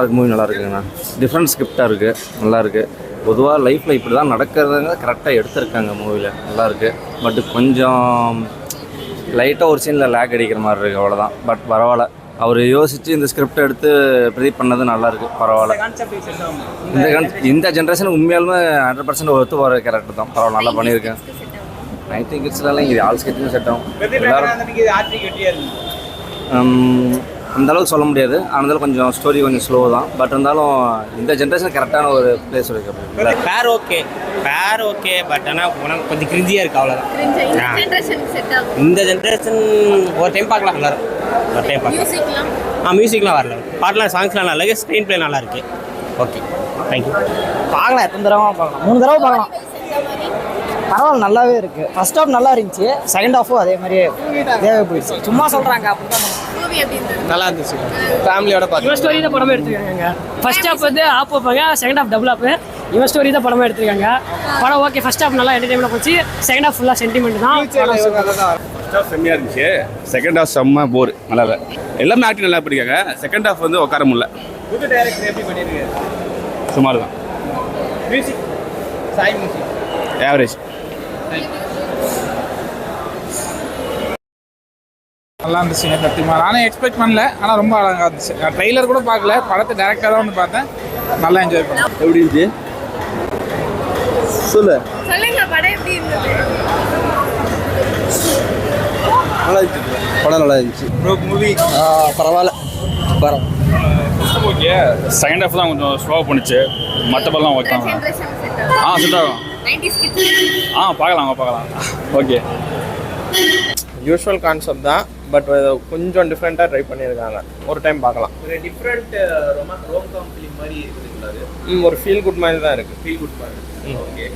Movie நல்லா இருக்குங்கண்ணா. Different ஸ்கிரிப்டாக இருக்குது, நல்லாயிருக்கு. பொதுவாக லைஃப்பில் இப்படி தான் நடக்கிறதுங்க கரெக்டாக எடுத்திருக்காங்க மூவியில், நல்லாயிருக்கு. பட் கொஞ்சம் லைட்டாக ஒரு சீனில் லேக் அடிக்கிற மாதிரி இருக்குது, அவ்வளோதான். பட் பரவாயில்ல, அவர் யோசித்து இந்த ஸ்கிரிப்டை எடுத்து ப்ரெடிக்ட் பண்ணது நல்லாயிருக்கு, பரவாயில்ல. இந்த ஜென்ரேஷன் உண்மையாலுமே 100% ஒத்து போகிற கேரக்டர் தான், பரவாயில்ல, நல்லா பண்ணியிருக்கேன். 90 கிட்ஸ்லாம் இங்கே ஆல் ஸ்கிட்டும் செட் ஆகும். அந்தளவுக்கு சொல்ல முடியாது, ஆனாலும் கொஞ்சம் ஸ்டோரி கொஞ்சம் ஸ்லோ தான். பட் இருந்தாலும் இந்த ஜென்ரேஷன் கரெக்டான ஒரு பிளேஸ் இருக்குது. பேர் ஓகே பட் ஆனால் உனக்கு கொஞ்சம் கிரிஞ்சியாக இருக்குது, அவ்வளோதான். இந்த ஜென்ரேஷன் ஒரு டைம் பார்க்கலாம், எல்லாரும் ஒரு டைம் பார்க்கலாம். மியூசிக்லாம் வரல, பாட்டெலாம் சாங்ஸ்லாம் நல்லா இருக்குது, ஸ்க்ரீன் பிளே நல்லா இருக்குது. Okay, thank you. பார்க்கலாம், எத்தனை தடவை பார்க்கலாம், 3 தடவை பார்க்கலாம். பரவாயில்ல, நல்லாவே இருக்குது. ஃபர்ஸ்ட் ஹாஃப் நல்லா இருந்துச்சு, செகண்ட் ஹாஃபும் அதே மாதிரியே தேவை போயிடுச்சு. சும்மா சொல்கிறாங்க, அப்படிதான். நல்லா இருந்துச்சு, ஃபேமிலியோட பார்த்து. இவன் ஸ்டோரி தான் படமாக எடுத்துருக்காங்க. ஃபர்ஸ்ட் ஹாஃப் வந்து ஆப் வைப்பாங்க, செகண்ட் ஹாஃப் டபுள் ஆப். இவன் ஸ்டோரி தான் படமாக எடுத்துருக்காங்க. படம் ஓகே, ஃபர்ஸ்ட் ஹாஃப் நல்லா என்டர்டைன்மெண்ட் போச்சு, செகண்ட் ஹாஃப் ஃபுல்லாக சென்டிமெண்ட் தான். ஃபர்ஸ்ட் ஹாஃப் செம்மையாக இருந்துச்சு, செகண்ட் ஹாஃப் செம்ம போர், நல்லா இல்லை. எல்லாமே ஆக்டிங் நல்லா பண்ணியிருக்காங்க. செகண்ட் ஹாஃப் வந்து உட்கார முடியல, புது டைரக்டர் எப்படி பண்ணியிருக்காரு? சுமார் தான். Music, Sai music average. நல்லா இருந்துச்சுங்க. சத்தியமாக நானே எக்ஸ்பெக்ட் பண்ணல, ஆனால் ரொம்ப அழகாக இருந்துச்சு. நான் ட்ரெய்லர் கூட பார்க்கல, படத்தை டேரக்டாக தான் வந்து பார்த்தேன். நல்லா என்ஜாய் பண்ணேன். எப்படி இருந்துச்சு சொல்லுங்க, படம் எப்படி இருந்தது? நல்லா இருந்துச்சு, படம் நல்லா இருந்துச்சு. மூவி பரவாயில்ல, ஓகே. செகண்ட் ஹாஃப் தான் கொஞ்சம் ஸ்லோவாக பண்ணுச்சு, மற்ற படம்லாம் ஓகே தான். செட் ஆகும். பார்க்கலாம். ஓகே, யூஸ்வல் கான்செப்ட் தான், பட் கொஞ்சம் டிஃப்ரெண்ட்டாக ட்ரை பண்ணியிருக்காங்க. ஒரு டைம் பார்க்கலாம். ஒரு டிஃப்ரெண்ட் ரோம் காம் ஃபிலிம் மாதிரி இருக்குது. ஒரு ஃபீல் குட் மாதிரி தான் இருக்குது. ஃபீல் குட் மாதிரி. ஓகே.